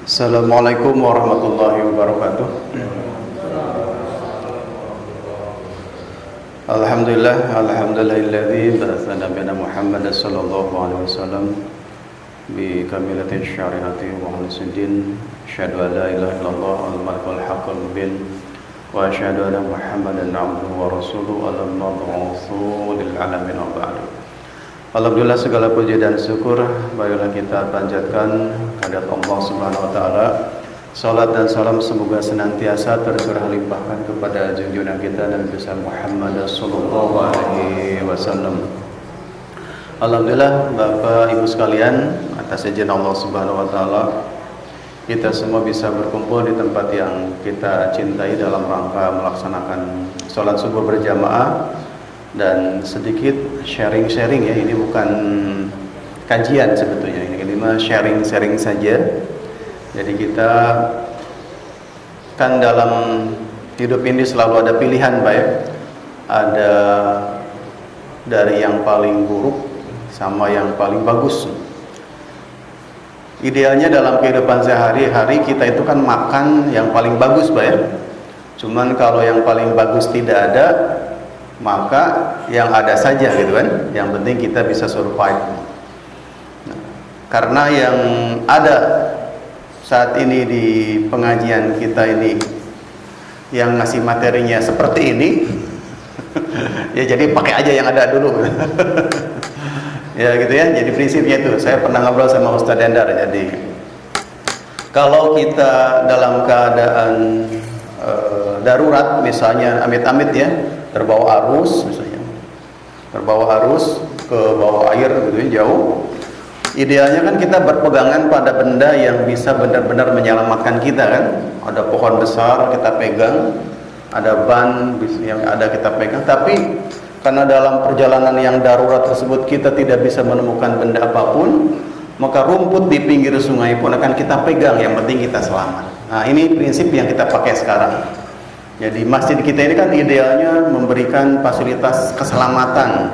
Assalamualaikum warahmatullahi wabarakatuh. Alhamdulillahilladzi ba'atha nabiyana Muhammad sallallahu alaihi wasallam bi kamilatin syariati wa husnul asyhadu an la ilaha illallah al-malikul haqqul mubin wa asyhadu anna Muhammadan abduhu wa rasuluhu al-mab'utsu lil alamin wa ba'du. Alhamdulillah, segala puji dan syukur marilah kita panjatkan kehadirat Allah Subhanahu wa taala. Salat dan salam semoga senantiasa tercurah limpahkan kepada junjungan kita Nabi besar Muhammad sallallahu alaihi wasallam. Alhamdulillah, Bapak Ibu sekalian, atas izin Allah Subhanahu wa taala kita semua bisa berkumpul di tempat yang kita cintai dalam rangka melaksanakan salat subuh berjamaah. Dan sedikit sharing-sharing ya, ini bukan kajian sebetulnya, ini mah sharing-sharing saja. Jadi kita kan dalam hidup ini selalu ada pilihan Pak ya. Ada dari yang paling buruk sama yang paling bagus. Idealnya dalam kehidupan sehari-hari kita itu kan makan yang paling bagus Pak ya. Cuman kalau yang paling bagus tidak ada, maka yang ada saja gitu kan, yang penting kita bisa survive. Nah, karena yang ada saat ini di pengajian kita ini yang ngasih materinya seperti ini ya jadi pakai aja yang ada dulu ya gitu ya. Jadi prinsipnya itu, saya pernah ngobrol sama Ustadz Endar, jadi kalau kita dalam keadaan darurat misalnya, amit-amit ya, terbawa arus misalnya, terbawa arus ke bawah air gitu ya, jauh. Idealnya kan kita berpegangan pada benda yang bisa benar-benar menyelamatkan kita kan. Ada pohon besar kita pegang, ada ban yang ada kita pegang. Tapi karena dalam perjalanan yang darurat tersebut kita tidak bisa menemukan benda apapun, maka rumput di pinggir sungai pun akan kita pegang, yang penting kita selamat. Nah, ini prinsip yang kita pakai sekarang. Jadi masjid kita ini kan idealnya memberikan fasilitas keselamatan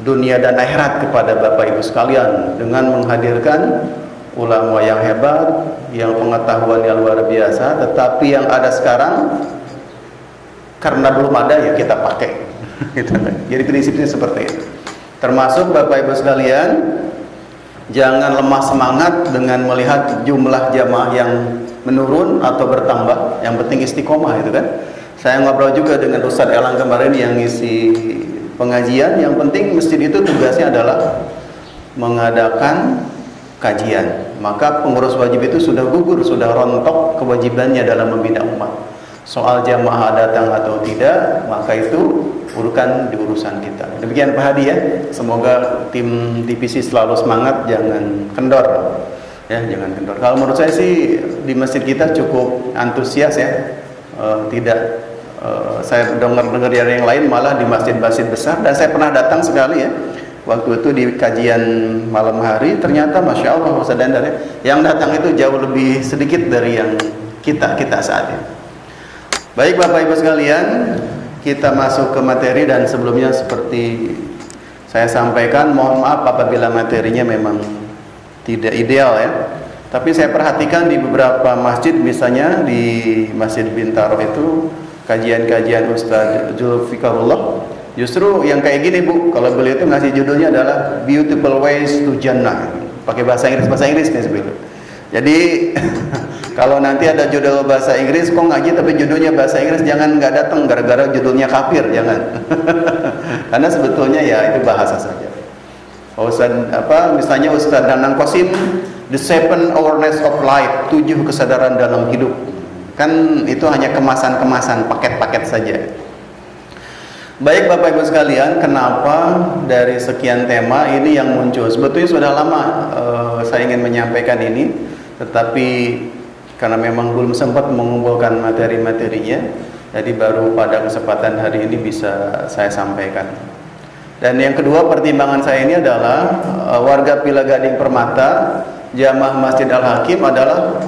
dunia dan akhirat kepada Bapak Ibu sekalian dengan menghadirkan ulama yang hebat, yang pengetahuannya luar biasa. Tetapi yang ada sekarang karena belum ada ya kita pakai. Jadi prinsipnya seperti itu. Termasuk Bapak Ibu sekalian, jangan lemah semangat dengan melihat jumlah jamaah yang menurun atau bertambah. Yang penting istiqomah itu kan. Saya ngobrol juga dengan Ustadz Elang kemarin yang ngisi pengajian. Yang penting masjid itu tugasnya adalah mengadakan kajian. Maka pengurus wajib itu sudah gugur, sudah rontok kewajibannya dalam membina umat. Soal jamaah datang atau tidak, maka itu urusan di urusan kita. Demikian Pak Hadi ya. Semoga tim TPC selalu semangat, jangan kendor. Ya, jangan kendor. Kalau menurut saya sih di masjid kita cukup antusias ya. Saya dengar yang lain malah di masjid-masjid besar, dan saya pernah datang sekali ya. Waktu itu di kajian malam hari, ternyata Masya Allah Ustadz Endar ya, yang datang itu jauh lebih sedikit dari yang kita saat ini. Baik Bapak Ibu sekalian, kita masuk ke materi. Dan sebelumnya seperti saya sampaikan, mohon maaf apabila materinya memang tidak ideal ya. Tapi saya perhatikan di beberapa masjid, misalnya di Masjid Bintaro itu kajian-kajian Ustadz Zulfikarullah, justru yang kayak gini Bu, kalau beliau itu ngasih judulnya adalah Beautiful Ways to Jannah, pakai bahasa Inggris nih sebetulnya. Jadi kalau nanti ada judul bahasa Inggris kok ngaji tapi judulnya bahasa Inggris, jangan nggak datang gara-gara judulnya kafir, jangan. Karena sebetulnya ya itu bahasa saja. Misalnya Ustadz Danang Qasim, The Seven Awareness of Life, 7 kesadaran dalam hidup. Kan itu hanya kemasan-kemasan, paket-paket saja. Baik Bapak Ibu sekalian, kenapa dari sekian tema ini yang muncul? Sebetulnya sudah lama saya ingin menyampaikan ini, tetapi karena memang belum sempat mengumpulkan materi-materinya, jadi baru pada kesempatan hari ini bisa saya sampaikan. Dan yang kedua, pertimbangan saya ini adalah warga Pila Gading Permata, jamaah Masjid Al-Hakim adalah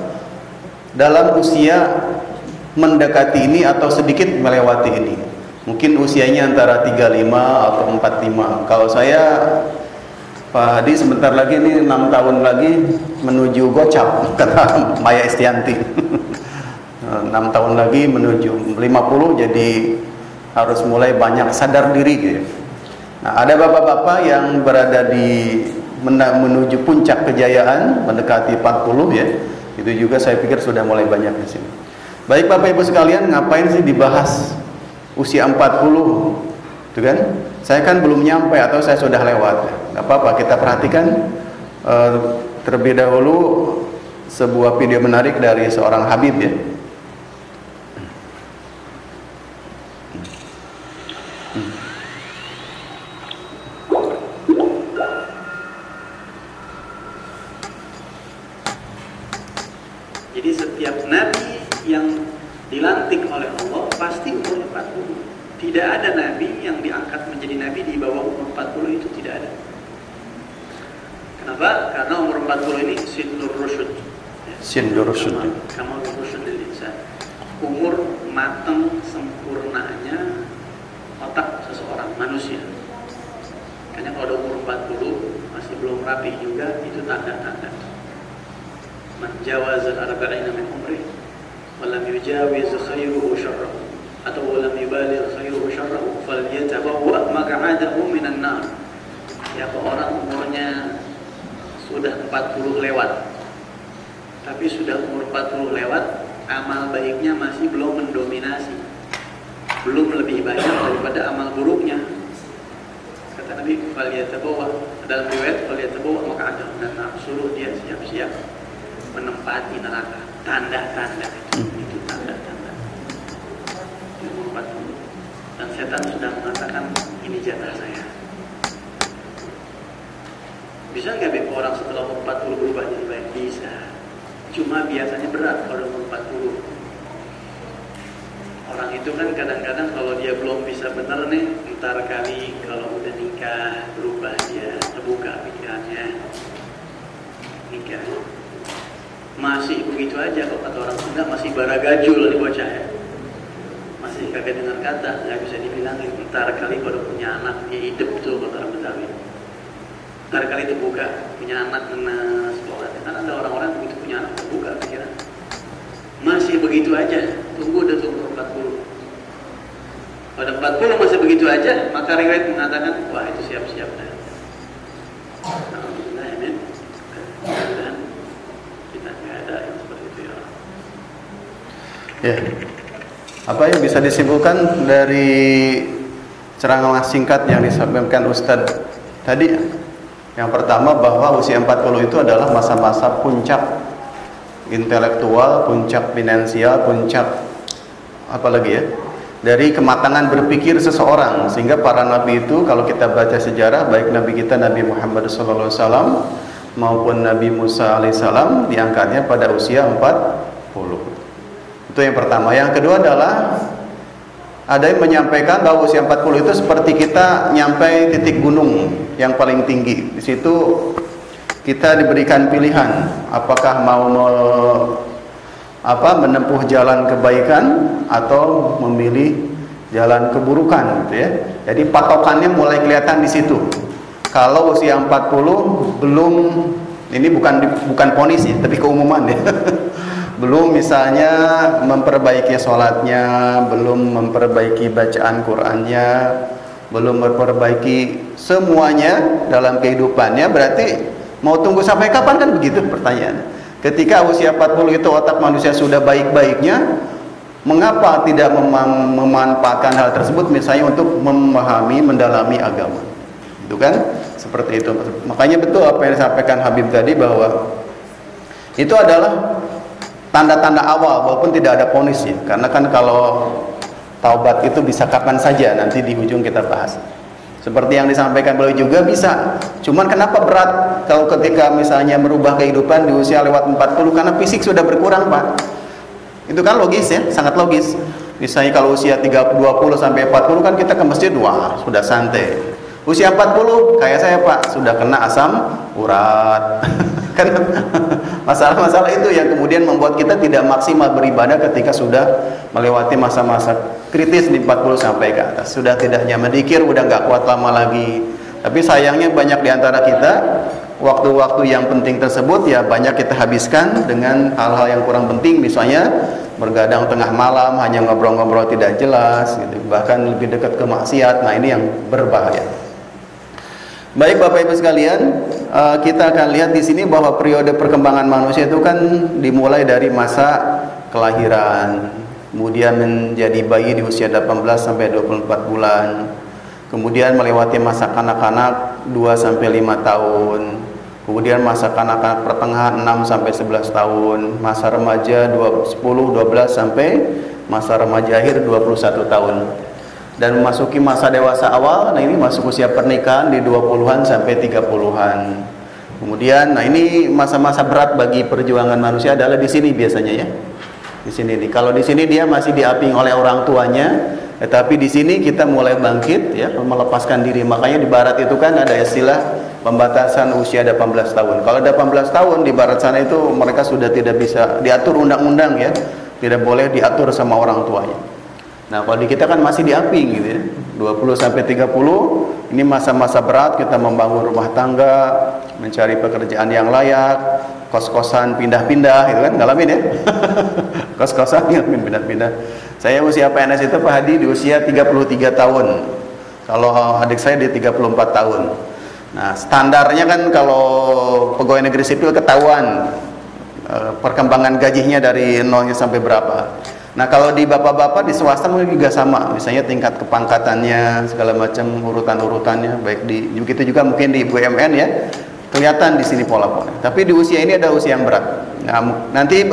dalam usia mendekati ini atau sedikit melewati ini. Mungkin usianya antara 35 atau 45. Kalau saya Pak Hadi sebentar lagi ini 6 tahun lagi menuju gocap, kata Maya Estianti. 6 tahun lagi menuju 50, jadi harus mulai banyak sadar diri gitu. Nah, ada bapak-bapak yang berada di menuju puncak kejayaan mendekati 40 ya. Itu juga saya pikir sudah mulai banyak di sini. Baik Bapak Ibu sekalian, ngapain sih dibahas usia 40? Itu kan? Saya kan belum nyampe atau saya sudah lewat. Nggak apa-apa, kita perhatikan terlebih dahulu sebuah video menarik dari seorang Habib ya. Jadi setiap nabi yang dilantik oleh Allah pasti umurnya 40. Tidak ada nabi yang diangkat menjadi nabi di bawah umur 40 itu, tidak ada. Kenapa? Karena umur 40 ini sindur rusyud. Sindur rusyud. Kamal rusyud dari insan. Umur matang sempurnanya otak seseorang manusia. Karena kalau ada umur 40 masih belum rapi juga, itu tanda-tanda. Man jawazal arba'ina min umri wa lam yujawiz khairuhu syarrahu atau walam yubaligh khairuhu syarrahu falyatabawwa maq'adahu minan nar. Ya, orang umurnya sudah 40 lewat, tapi sudah umur 40 lewat, amal baiknya masih belum mendominasi, belum lebih banyak daripada amal buruknya. Kata Nabi, falyatabawwa, dalam riwayat falyatabawwa maq'adahu minan nar, suruh dia siap-siap menempati neraka. Tanda-tanda itu tanda-tanda. Dan setan sudah mengatakan ini jatah saya. Bisa nggak orang setelah umur 40 berubah jadi baik? Bisa. Cuma biasanya berat kalau umur 40. Orang itu kan kadang-kadang kalau dia belum bisa benar nih, ntar kali kalau udah nikah berubah, dia terbuka pikirannya. Nikah masih begitu aja, kalau kata orang Sunda masih baragajul nih bocah ya. Masih kagak dengar kata, nggak bisa dibilangin. Ntar kali kalau punya anak, dia hidup tuh kata orang Betawi. Ntar kali terbuka, punya anak nenas banget. Karena ada orang-orang begitu punya anak terbuka pikiran. Masih begitu aja, tunggu udah tunggu 40. Pada 40 masih begitu aja, maka riwayat mengatakan, wah itu siap-siap dah. Alhamdulillah, amin. Dan kita nggak ada yang seperti itu ya. Ya. Apa yang bisa disimpulkan dari ceramah singkat yang disampaikan Ustadz tadi? Yang pertama, bahwa usia 40 itu adalah masa-masa puncak intelektual, puncak finansial, puncak apalagi ya, dari kematangan berpikir seseorang. Sehingga para nabi itu, kalau kita baca sejarah, baik nabi kita Nabi Muhammad SAW maupun Nabi Musa alaihissalam, diangkatnya pada usia 40. Itu yang pertama. Yang kedua adalah ada yang menyampaikan bahwa usia 40 itu seperti kita nyampe titik gunung yang paling tinggi. Di situ kita diberikan pilihan, apakah mau menempuh jalan kebaikan atau memilih jalan keburukan, gitu ya. Jadi patokannya mulai kelihatan di situ. Kalau usia 40 belum, ini bukan vonis ya, tapi keumuman ya. Belum misalnya memperbaiki sholatnya, belum memperbaiki bacaan Qur'annya, belum memperbaiki semuanya dalam kehidupannya, berarti mau tunggu sampai kapan, kan begitu pertanyaan. Ketika usia 40 itu otak manusia sudah baik-baiknya, mengapa tidak memanfaatkan hal tersebut misalnya untuk memahami, mendalami agama? Itu kan seperti itu. Makanya betul apa yang disampaikan Habib tadi, bahwa itu adalah tanda-tanda awal, walaupun tidak ada vonis ya. Karena kan kalau taubat itu bisa kapan saja, nanti di ujung kita bahas. Seperti yang disampaikan beliau juga bisa. Cuman kenapa berat kalau ketika misalnya merubah kehidupan di usia lewat 40? Karena fisik sudah berkurang, Pak. Itu kan logis ya, sangat logis. Misalnya kalau usia 20 sampai 40 kan kita ke masjid, wah sudah santai. Usia 40 kayak saya, Pak, sudah kena asam urat. Kan masalah-masalah itu yang kemudian membuat kita tidak maksimal beribadah ketika sudah melewati masa-masa kritis di 40 sampai ke atas. Sudah tidak nyaman dikir, udah nggak kuat lama lagi. Tapi sayangnya banyak di antara kita waktu-waktu yang penting tersebut ya banyak kita habiskan dengan hal-hal yang kurang penting, misalnya bergadang tengah malam hanya ngobrol-ngobrol tidak jelas gitu, bahkan lebih dekat ke maksiat. Nah, ini yang berbahaya. Baik Bapak Ibu sekalian, kita akan lihat di sini bahwa periode perkembangan manusia itu kan dimulai dari masa kelahiran, kemudian menjadi bayi di usia 18 sampai 24 bulan, kemudian melewati masa kanak-kanak 2 sampai 5 tahun, kemudian masa kanak-kanak pertengahan 6 sampai 11 tahun, masa remaja 10 12 sampai masa remaja akhir 21 tahun. Dan memasuki masa dewasa awal, nah ini masuk usia pernikahan di 20-an sampai 30-an. Kemudian, nah ini masa-masa berat bagi perjuangan manusia adalah di sini biasanya ya. Di sini nih. Kalau di sini dia masih diaping oleh orang tuanya, tetapi di sini kita mulai bangkit ya, melepaskan diri. Makanya di barat itu kan ada istilah pembatasan usia 18 tahun. Kalau 18 tahun di barat sana itu mereka sudah tidak bisa diatur undang-undang ya. Tidak boleh diatur sama orang tuanya. Nah, kalau di kita kan masih diaping gitu ya. 20 sampai 30 ini masa-masa berat, kita membangun rumah tangga, mencari pekerjaan yang layak, kos-kosan pindah-pindah gitu kan, ngalamin ya. Kos-kosan yang pindah-pindah. Saya usia PNS itu Pak Hadi di usia 33 tahun. Kalau adik saya di 34 tahun. Nah, standarnya kan kalau pegawai negeri sipil ketahuan perkembangan gajinya dari nolnya sampai berapa. Nah, kalau di bapak-bapak di swasta mungkin juga sama, misalnya tingkat kepangkatannya segala macam urutan-urutannya, baik di begitu juga mungkin di BUMN ya, kelihatan di sini pola-pola. Tapi di usia ini ada usia yang berat. Nah, nanti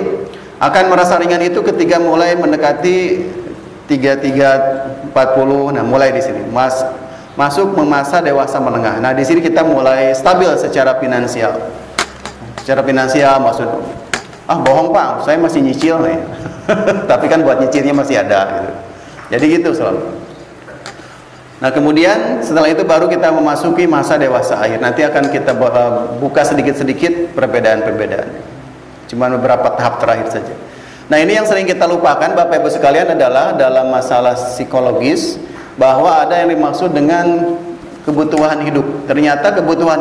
akan merasa ringan itu ketika mulai mendekati 33 40. Nah, mulai di sini masuk masa dewasa menengah. Nah, di sini kita mulai stabil secara finansial. Secara finansial maksud bohong Pak, saya masih nyicil nih. Tapi kan buat nyicilnya masih ada gitu. Jadi gitu selalu. Nah, kemudian setelah itu baru kita memasuki masa dewasa akhir. Nanti akan kita buka sedikit-sedikit perbedaan-perbedaan. Cuma beberapa tahap terakhir saja. Nah, ini yang sering kita lupakan Bapak Ibu sekalian adalah dalam masalah psikologis bahwa ada yang dimaksud dengan kebutuhan hidup. Ternyata kebutuhan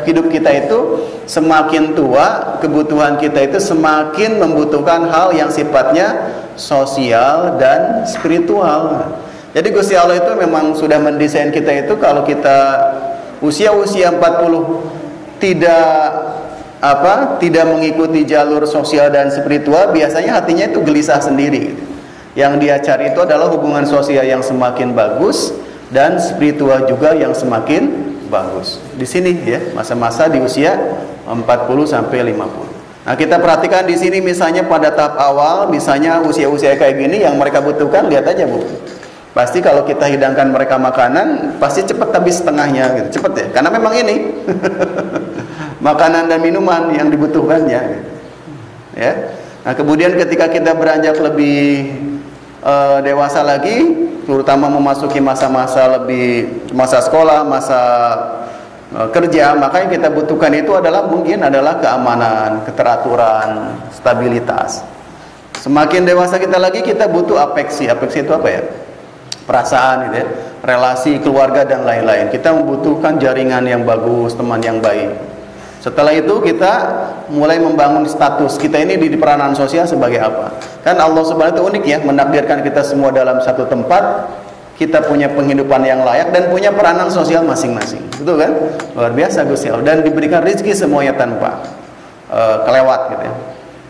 hidup kita itu semakin tua, kebutuhan kita itu semakin membutuhkan hal yang sifatnya sosial dan spiritual. Jadi Gusti Allah itu memang sudah mendesain kita itu kalau kita usia-usia 40 tidak mengikuti jalur sosial dan spiritual, biasanya hatinya itu gelisah sendiri. Yang dia cari itu adalah hubungan sosial yang semakin bagus dan spiritual juga yang semakin bagus. Di sini ya, masa-masa di usia 40 sampai 50. Nah, kita perhatikan di sini misalnya pada tahap awal, misalnya usia-usia kayak gini yang mereka butuhkan, lihat aja Bu. Pasti kalau kita hidangkan mereka makanan, pasti cepat habis setengahnya gitu. Cepat ya, karena memang ini makanan dan minuman yang dibutuhkannya gitu. Ya. Nah, kemudian ketika kita beranjak lebih dewasa lagi, terutama memasuki masa-masa sekolah, masa kerja, maka yang kita butuhkan itu adalah keamanan, keteraturan, stabilitas. Semakin dewasa kita lagi, kita butuh afeksi. Afeksi itu apa ya? Perasaan gitu ya, relasi keluarga dan lain-lain. Kita membutuhkan jaringan yang bagus, teman yang baik. Setelah itu kita mulai membangun status kita ini di peranan sosial sebagai apa? Kan Allah Subhanahu itu unik ya, menakdirkan kita semua dalam satu tempat, kita punya penghidupan yang layak dan punya peranan sosial masing-masing. Betul kan? Luar biasa Gusti Allah, dan diberikan rezeki semuanya tanpa kelewat gitu ya.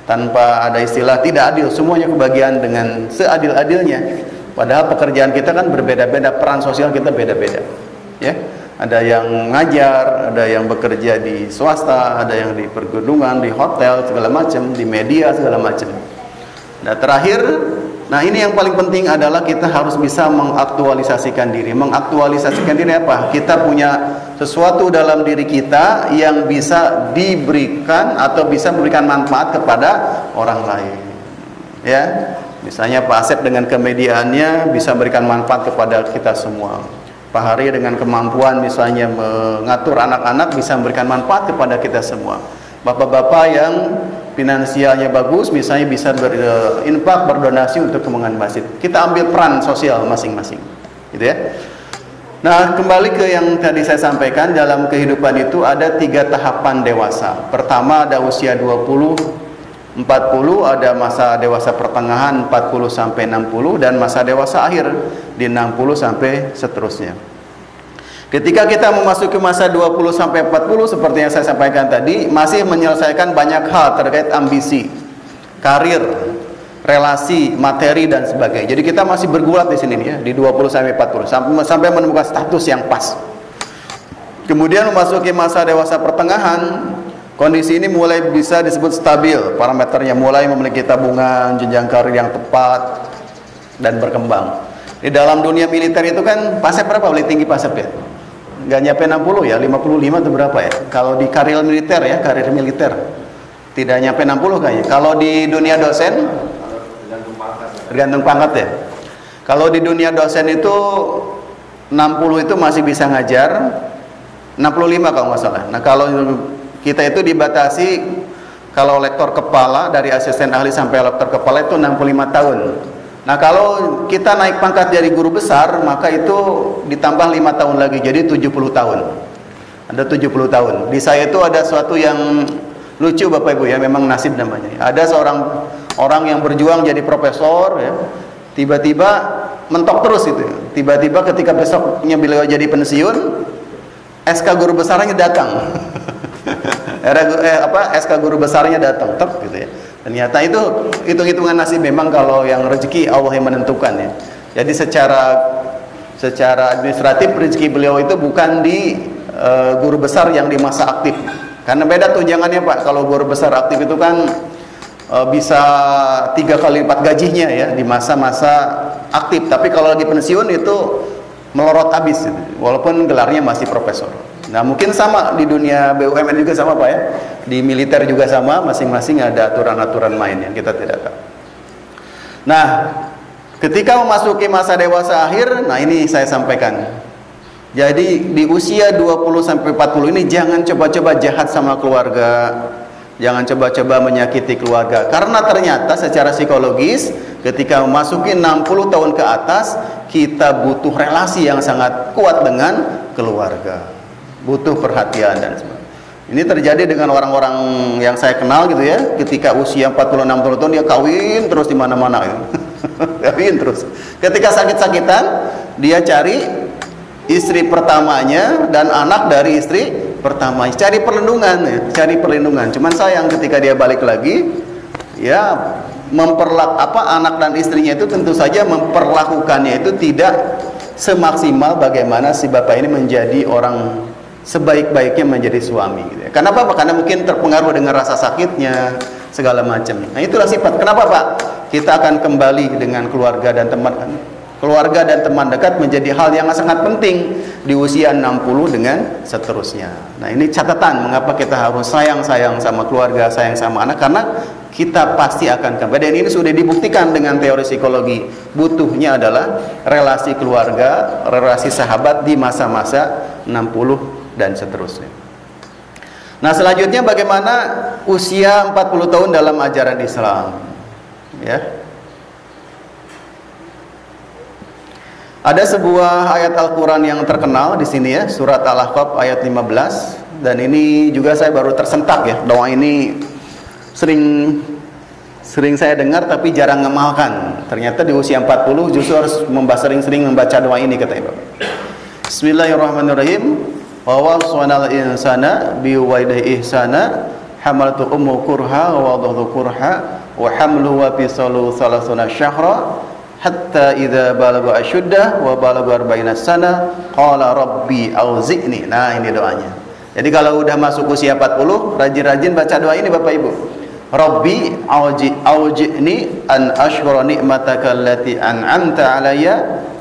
Tanpa ada istilah tidak adil, semuanya kebagian dengan seadil-adilnya. Padahal pekerjaan kita kan berbeda-beda, peran sosial kita beda-beda. Ya. Ada yang ngajar, ada yang bekerja di swasta, ada yang di pergunungan, di hotel, segala macam, di media, segala macam. Nah, terakhir, nah ini yang paling penting adalah kita harus bisa mengaktualisasikan diri. Mengaktualisasikan diri apa? Kita punya sesuatu dalam diri kita yang bisa diberikan atau bisa memberikan manfaat kepada orang lain. Ya, misalnya Pak Asep dengan kemediaannya bisa memberikan manfaat kepada kita semua. Pak Hari dengan kemampuan misalnya mengatur anak-anak bisa memberikan manfaat kepada kita semua. Bapak-bapak yang finansialnya bagus misalnya bisa berinfak, berdonasi untuk kembangunan masjid. Kita ambil peran sosial masing-masing, gitu ya. Nah, kembali ke yang tadi saya sampaikan, dalam kehidupan itu ada 3 tahapan dewasa. Pertama ada usia 20, 40, ada masa dewasa pertengahan 40 sampai 60, dan masa dewasa akhir di 60 sampai seterusnya. Ketika kita memasuki masa 20 sampai 40, seperti yang saya sampaikan tadi, masih menyelesaikan banyak hal terkait ambisi, karir, relasi, materi, dan sebagainya. Jadi kita masih bergulat di sini ya, di 20 sampai 40 sampai menemukan status yang pas. Kemudian memasuki masa dewasa pertengahan, kondisi ini mulai bisa disebut stabil, parameternya mulai memiliki tabungan, jenjang karir yang tepat, dan berkembang. Di dalam dunia militer itu kan pasep berapa paling tinggi pasep ya? Nggak nyampe 60 ya, 55 atau berapa ya? Kalau di karir militer ya, karir militer tidak nyampe 60 kayaknya. Kalau di dunia dosen tergantung pangkat ya. Kalau di dunia dosen itu 60 itu masih bisa ngajar, 65 kalau nggak salah. Nah, kalau kita itu dibatasi, kalau lektor kepala dari asisten ahli sampai lektor kepala itu 65 tahun. Nah, kalau kita naik pangkat dari guru besar, maka itu ditambah 5 tahun lagi, jadi 70 tahun. Ada 70 tahun. Di saya itu ada suatu yang lucu Bapak Ibu ya, memang nasib namanya. Ada seorang orang yang berjuang jadi profesor ya, tiba-tiba mentok terus itu. Tiba-tiba ketika besoknya beliau jadi pensiun, SK guru besarnya datang. SK guru besarnya datang, gitu ya. Ternyata itu hitung-hitungan nasib memang, kalau yang rezeki Allah yang menentukan ya. Jadi secara administratif rezeki beliau itu bukan di guru besar yang di masa aktif. Karena beda tunjangannya Pak. Kalau guru besar aktif itu kan bisa 3 kali lipat gajinya ya di masa-masa aktif. Tapi kalau lagi pensiun itu melorot habis gitu, walaupun gelarnya masih profesor. Nah, mungkin sama di dunia BUMN juga sama Pak ya. Di militer juga sama, masing-masing ada aturan-aturan main yang kita tidak tahu. Nah, ketika memasuki masa dewasa akhir, nah ini saya sampaikan. Jadi di usia 20 sampai 40 ini jangan coba-coba jahat sama keluarga. Jangan coba-coba menyakiti keluarga, karena ternyata secara psikologis ketika memasuki 60 tahun ke atas, kita butuh relasi yang sangat kuat dengan keluarga, butuh perhatian dan sebagainya. Ini terjadi dengan orang-orang yang saya kenal gitu ya, ketika usia 46 tahun dia kawin terus di mana-mana gitu. Kawin terus. Ketika sakit-sakitan dia cari istri pertamanya dan anak dari istri pertama, cari perlindungan ya, cari perlindungan. Cuman sayang ketika dia balik lagi ya, anak dan istrinya itu tentu saja memperlakukannya itu tidak semaksimal bagaimana si bapak ini menjadi orang sebaik-baiknya menjadi suami gitu ya. Kenapa Pak? Karena mungkin terpengaruh dengan rasa sakitnya segala macam. Nah, itulah sifat. Kenapa Pak? Kita akan kembali dengan keluarga dan teman. Keluarga dan teman dekat menjadi hal yang sangat penting di usia 60 dengan seterusnya. Nah, ini catatan mengapa kita harus sayang sama keluarga, sayang sama anak, karena kita pasti akan kembali. Dan ini sudah dibuktikan dengan teori psikologi. Butuhnya adalah relasi keluarga, relasi sahabat di masa-masa 60 dan seterusnya. Nah, selanjutnya bagaimana usia 40 tahun dalam ajaran Islam? Ya. Ada sebuah ayat Al-Qur'an yang terkenal di sini ya, surat Al-Ahqaf ayat 15, dan ini juga saya baru tersentak ya. Doa ini sering saya dengar tapi jarang ngamalkan. Ternyata di usia 40 justru harus sering-sering membaca doa ini, katanya Bapak. Bismillahirrahmanirrahim. Wa waswanal insana biwalidayhi ihsana hamaltu ummu kurha wa wada'tu kurha wa hamlu wa fisalu 30 syahra hatta idza balagha ashuddah wa balagha 40 sana qala rabbi auzi'ni. Nah, ini doanya. Jadi kalau udah masuk usia 40, rajin-rajin baca doa ini Bapak Ibu. Rabbi auzi'ni an ashkura ni'mataka allati an'amta alayya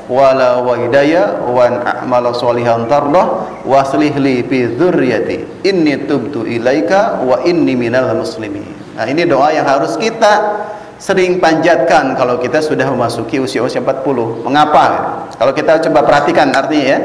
wala walidayya wa an a'mala sholihan tardah wa aslih li fi dzurriyyati inni tubtu ilaika wa inni minal muslimin. Nah, ini doa yang harus kita sering panjatkan kalau kita sudah memasuki usia-usia 40. Mengapa? Kalau kita coba perhatikan artinya ya.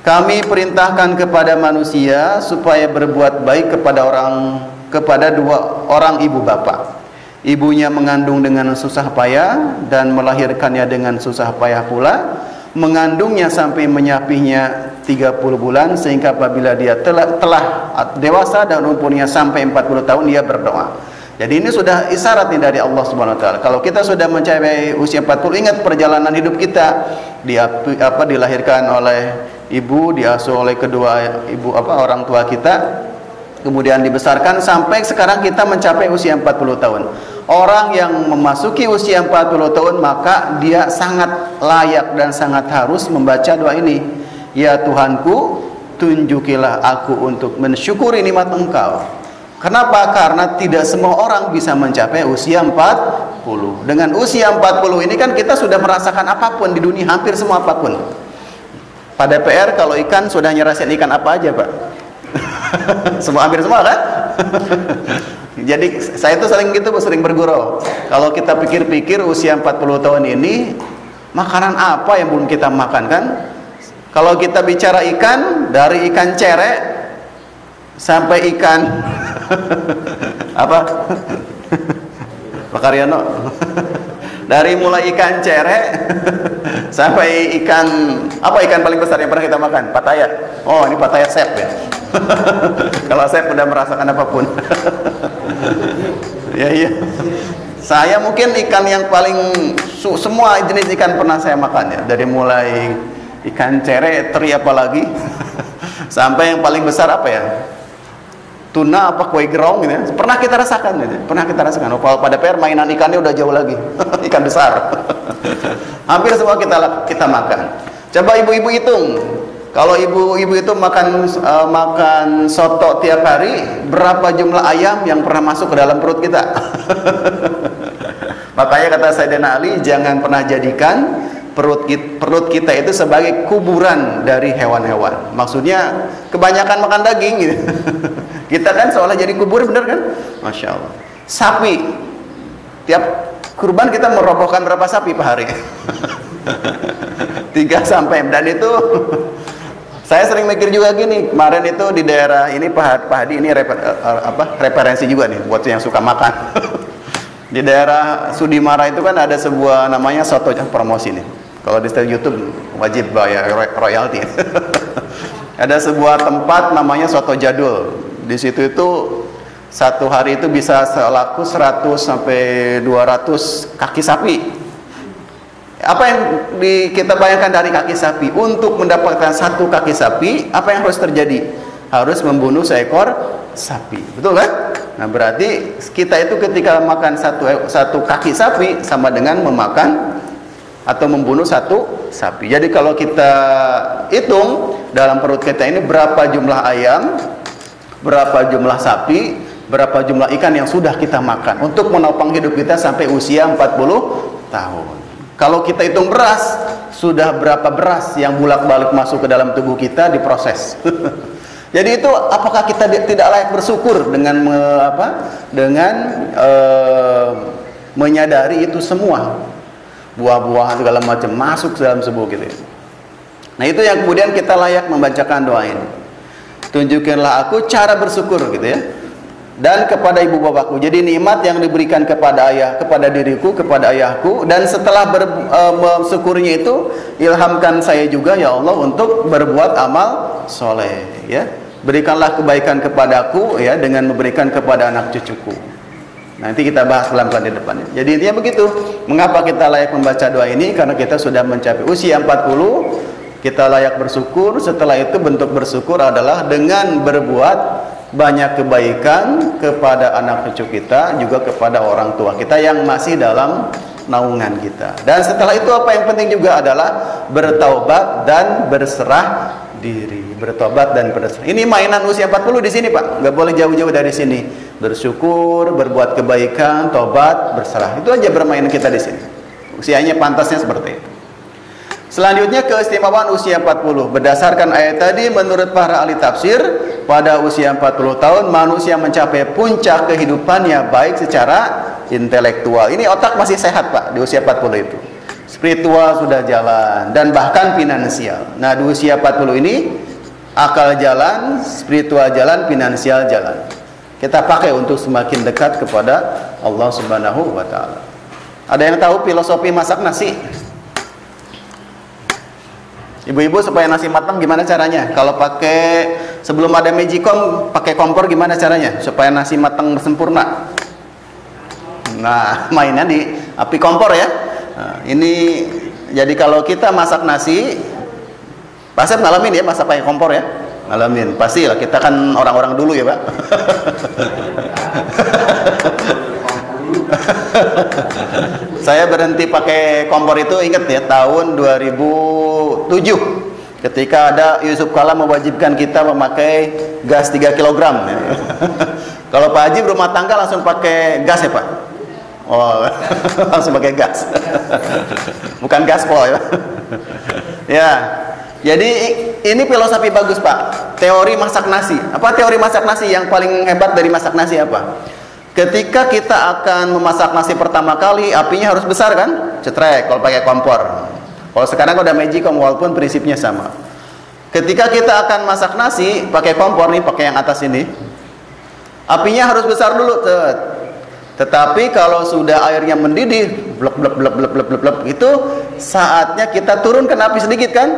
Kami perintahkan kepada manusia supaya berbuat baik kepada dua orang ibu bapak. Ibunya mengandung dengan susah payah dan melahirkannya dengan susah payah pula, mengandungnya sampai menyapihnya 30 bulan, sehingga apabila dia telah dewasa dan umurnya sampai 40 tahun dia berdoa. Jadi ini sudah isyarat nih dari Allah Subhanahu wa taala. Kalau kita sudah mencapai usia 40, ingat perjalanan hidup kita. Dia dilahirkan oleh ibu, diasuh oleh kedua orang tua kita, kemudian dibesarkan sampai sekarang kita mencapai usia 40 tahun. Orang yang memasuki usia 40 tahun maka dia sangat layak dan sangat harus membaca doa ini. Ya Tuhanku, tunjukilah aku untuk mensyukuri nikmat Engkau. Kenapa? Karena tidak semua orang bisa mencapai usia 40. Dengan usia 40 ini kan kita sudah merasakan apapun di dunia, hampir semua apapun. Pada PR kalau ikan sudah nyerasin ikan apa aja, Pak? Hampir semua kan? Jadi saya itu sering bergurau. Kalau kita pikir-pikir usia 40 tahun ini makanan apa yang belum kita makan kan? Kalau kita bicara ikan, dari ikan cere sampai ikan apa? Pak Karyono. Dari mulai ikan cere sampai ikan paling besar yang pernah kita makan? Pattaya. Oh, ini pattaya chef ya. Kalau chef udah merasakan apapun. Ya iya. Saya mungkin ikan yang paling semua jenis ikan pernah saya makan ya. Dari mulai ikan cere, teri apalagi sampai yang paling besar apa ya? Tuna apa kue gerong gitu ya. Pernah kita rasakan gitu. Pernah kita rasakan. Oh, pada PR mainan ikannya udah jauh lagi. Ikan besar. Hampir semua kita makan. Coba ibu-ibu hitung. Kalau ibu-ibu itu makan soto tiap hari, berapa jumlah ayam yang pernah masuk ke dalam perut kita? Makanya kata Sayyidina Ali, jangan pernah jadikan perut kita itu sebagai kuburan dari hewan-hewan. Maksudnya kebanyakan makan daging gitu. Kita kan seolah jadi kubur, bener kan? Masya Allah. Sapi, tiap kurban kita merobohkan berapa sapi per hari? 3 sampai, dan itu saya sering mikir juga gini. Kemarin itu di daerah ini Pak Hadi ini referensi juga nih buat yang suka makan. Di daerah Sudimara itu kan ada sebuah namanya soto, promosi nih. Kalau di YouTube wajib bayar royalti. Ada sebuah tempat namanya Soto Jadul. Di situ itu satu hari itu bisa laku 100 sampai 200 kaki sapi. Apa yang kita bayangkan dari kaki sapi? Untuk mendapatkan satu kaki sapi, apa yang harus terjadi? Harus membunuh seekor sapi, betul kan? Nah berarti kita itu ketika makan satu kaki sapi sama dengan memakan atau membunuh satu sapi. Jadi kalau kita hitung dalam perut kita ini berapa jumlah ayam, berapa jumlah sapi, berapa jumlah ikan yang sudah kita makan untuk menopang hidup kita sampai usia 40 tahun. Kalau kita hitung beras, sudah berapa beras yang bolak-balik masuk ke dalam tubuh kita diproses. Jadi itu apakah kita tidak layak bersyukur dengan menyadari itu semua buah-buahan segala macam masuk ke dalam tubuh kita. Nah itu yang kemudian kita layak membacakan doa ini. Tunjukkanlah aku cara bersyukur gitu ya. Dan kepada ibu bapakku. Jadi nikmat yang diberikan kepada kepada diriku, kepada ayahku, dan setelah bersyukurnya itu ilhamkan saya juga ya Allah untuk berbuat amal soleh ya. Berikanlah kebaikan kepadaku ya dengan memberikan kepada anak cucuku. Nanti kita bahas pelan-pelan di depannya. Jadi intinya begitu. Mengapa kita layak membaca doa ini? Karena kita sudah mencapai usia 40, kita layak bersyukur. Setelah itu bentuk bersyukur adalah dengan berbuat banyak kebaikan kepada anak cucu kita, juga kepada orang tua kita yang masih dalam naungan kita. Dan setelah itu apa yang penting juga adalah bertaubat dan berserah diri. Bertobat dan berserah. Ini mainan usia 40 di sini, Pak. Nggak boleh jauh-jauh dari sini. Bersyukur, berbuat kebaikan, tobat, berserah. Itu aja bermain kita di sini. Usianya pantasnya seperti itu. Selanjutnya keistimewaan usia 40. Berdasarkan ayat tadi, menurut para ahli tafsir, pada usia 40 tahun manusia mencapai puncak kehidupannya baik secara intelektual. Ini otak masih sehat, Pak, di usia 40 itu. Spiritual sudah jalan dan bahkan finansial. Nah, di usia 40 ini akal jalan, spiritual jalan, finansial jalan. Kita pakai untuk semakin dekat kepada Allah Subhanahu wa taala. Ada yang tahu filosofi masak nasi? Ibu-ibu supaya nasi matang gimana caranya? Kalau pakai sebelum ada magicom pakai kompor gimana caranya supaya nasi matang sempurna? Nah, mainnya di api kompor ya. Nah, ini jadi kalau kita masak nasi, pasti ngalamin ya masak pakai kompor ya. Ngalamin, pasti lah, kita kan orang-orang dulu ya Pak. Saya berhenti pakai kompor itu ingat ya tahun 2007 ketika ada Yusuf Kala mewajibkan kita memakai gas 3 kg ya. Kalau Pak Haji berumah tangga langsung pakai gas ya Pak? Oh, langsung pakai gas. Bukan gaspol ya. Ya. Jadi ini filosofi bagus Pak. Teori masak nasi. Apa teori masak nasi yang paling hebat dari masak nasi apa? Ketika kita akan memasak nasi pertama kali, apinya harus besar kan? Cetrek kalau pakai kompor. Kalau sekarang udah magicom walaupun prinsipnya sama. Ketika kita akan masak nasi pakai kompor nih, pakai yang atas ini, apinya harus besar dulu. Tetapi kalau sudah airnya mendidih, blek blek blek blek blek blek blek, itu saatnya kita turunkan api sedikit kan?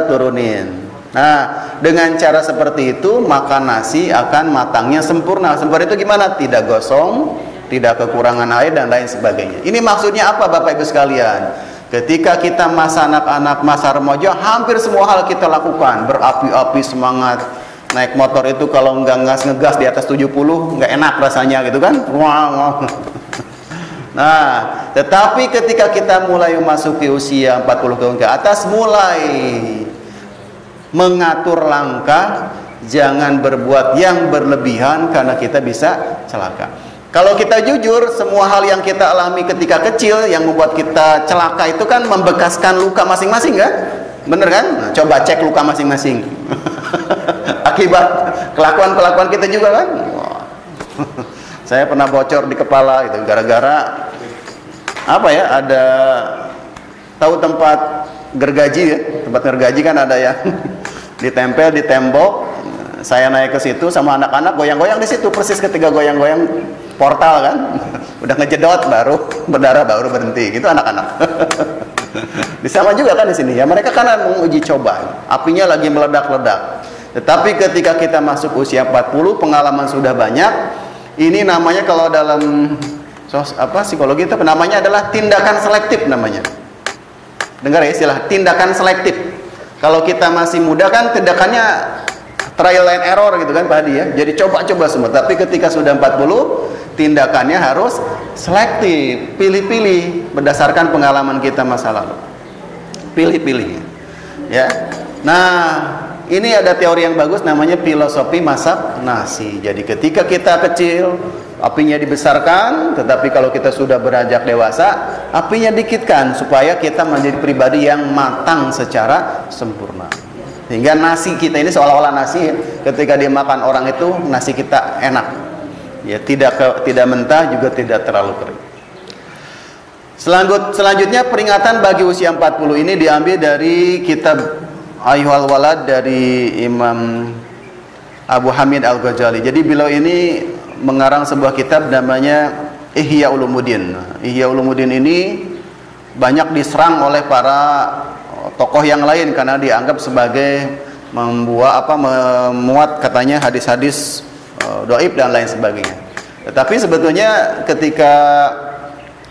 Turunin. Nah, dengan cara seperti itu maka nasi akan matangnya sempurna. Sempurna itu gimana? Tidak gosong, tidak kekurangan air dan lain sebagainya. Ini maksudnya apa Bapak Ibu sekalian? Ketika kita masa anak-anak, masa remaja, hampir semua hal kita lakukan. Berapi-api, semangat. Naik motor itu kalau nggak ngegas di atas 70 nggak enak rasanya gitu kan. Nah, tetapi ketika kita mulai memasuki usia 40 tahun ke atas, mulai mengatur langkah, jangan berbuat yang berlebihan karena kita bisa celaka. Kalau kita jujur, semua hal yang kita alami ketika kecil yang membuat kita celaka itu kan membekaskan luka masing-masing kan? Bener kan? Nah, coba cek luka masing-masing. Akibat kelakuan-kelakuan kita juga kan? Saya pernah bocor di kepala itu gara-gara apa ya? Ada tahu tempat gergaji ya? Tempat gergaji kan ada ya. Ditempel di tembok. Saya naik ke situ sama anak-anak goyang-goyang di situ persis ketika goyang-goyang portal kan. Udah ngejedot baru berdarah baru berhenti. Gitu anak-anak. Sama juga kan di sini ya. Mereka kan menguji coba. Apinya lagi meledak-ledak. Tetapi ketika kita masuk usia 40, pengalaman sudah banyak. Ini namanya kalau dalam psikologi itu namanya adalah tindakan selektif namanya. Dengar ya istilah tindakan selektif. Kalau kita masih muda kan tindakannya trial and error gitu kan Pak Hadi ya. Jadi coba-coba semua. Tapi ketika sudah 40, tindakannya harus selektif, pilih-pilih berdasarkan pengalaman kita masa lalu. Pilih-pilih. Ya. Nah, ini ada teori yang bagus namanya filosofi masak nasi. Jadi ketika kita kecil, apinya dibesarkan, tetapi kalau kita sudah beranjak dewasa, apinya dikitkan supaya kita menjadi pribadi yang matang secara sempurna. Sehingga nasi kita ini seolah-olah nasi ketika dimakan orang itu nasi kita enak. Ya, tidak mentah juga tidak terlalu kering. Selanjutnya peringatan bagi usia 40 ini diambil dari kitab Ayyuhal Walad dari Imam Abu Hamid Al-Ghazali. Jadi beliau ini mengarang sebuah kitab namanya Ihya Ulumuddin. Ihya Ulumuddin ini banyak diserang oleh para tokoh yang lain karena dianggap sebagai memuat katanya hadis-hadis dhaif dan lain sebagainya. Tetapi sebetulnya ketika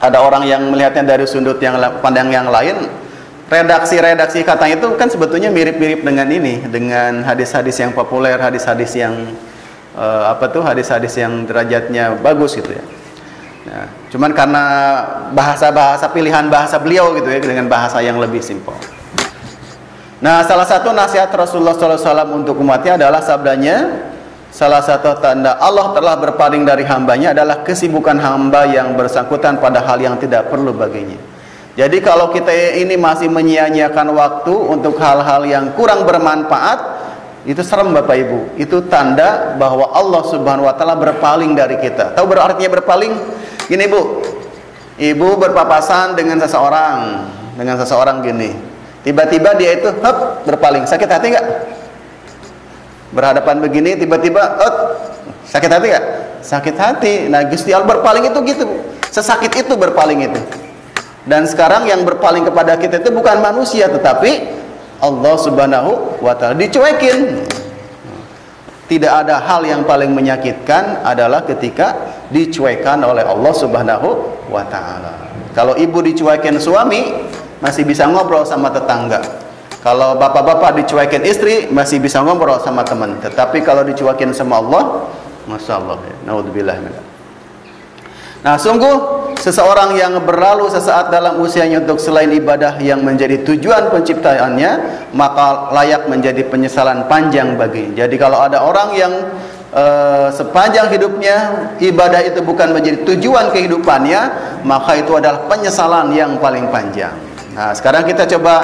ada orang yang melihatnya dari sudut yang pandang yang lain, redaksi katanya itu kan sebetulnya mirip-mirip dengan ini, dengan hadis-hadis yang populer, hadis-hadis yang hadis-hadis yang derajatnya bagus gitu ya. Nah, cuman karena bahasa pilihan bahasa beliau gitu ya, dengan bahasa yang lebih simpel. Nah, salah satu nasihat Rasulullah SAW untuk umatnya adalah sabdanya, salah satu tanda Allah telah berpaling dari hambanya adalah kesibukan hamba yang bersangkutan pada hal yang tidak perlu baginya. Jadi kalau kita ini masih menyia-nyiakan waktu untuk hal-hal yang kurang bermanfaat, itu serem Bapak Ibu. Itu tanda bahwa Allah Subhanahu wa taala berpaling dari kita. Tahu berartinya berpaling? Gini Bu. Ibu berpapasan dengan seseorang gini. Tiba-tiba dia itu berpaling. Sakit hati enggak? Berhadapan begini tiba-tiba sakit hati enggak? Sakit hati. Nah, Gusti Allah berpaling itu gitu. Sesakit itu berpaling itu. Dan sekarang yang berpaling kepada kita itu bukan manusia tetapi Allah Subhanahu wa ta'ala, dicuekin. Tidak ada hal yang paling menyakitkan adalah ketika dicuekan oleh Allah Subhanahu wa ta'ala. Kalau ibu dicuekin suami, masih bisa ngobrol sama tetangga. Kalau bapak-bapak dicuekin istri, masih bisa ngobrol sama teman. Tetapi kalau dicuekin sama Allah, Masya Allah, naudzubillah. Nah, sungguh seseorang yang berlalu sesaat dalam usianya untuk selain ibadah yang menjadi tujuan penciptaannya, maka layak menjadi penyesalan panjang bagi. Jadi kalau ada orang yang sepanjang hidupnya ibadah itu bukan menjadi tujuan kehidupannya, maka itu adalah penyesalan yang paling panjang. Nah, sekarang kita coba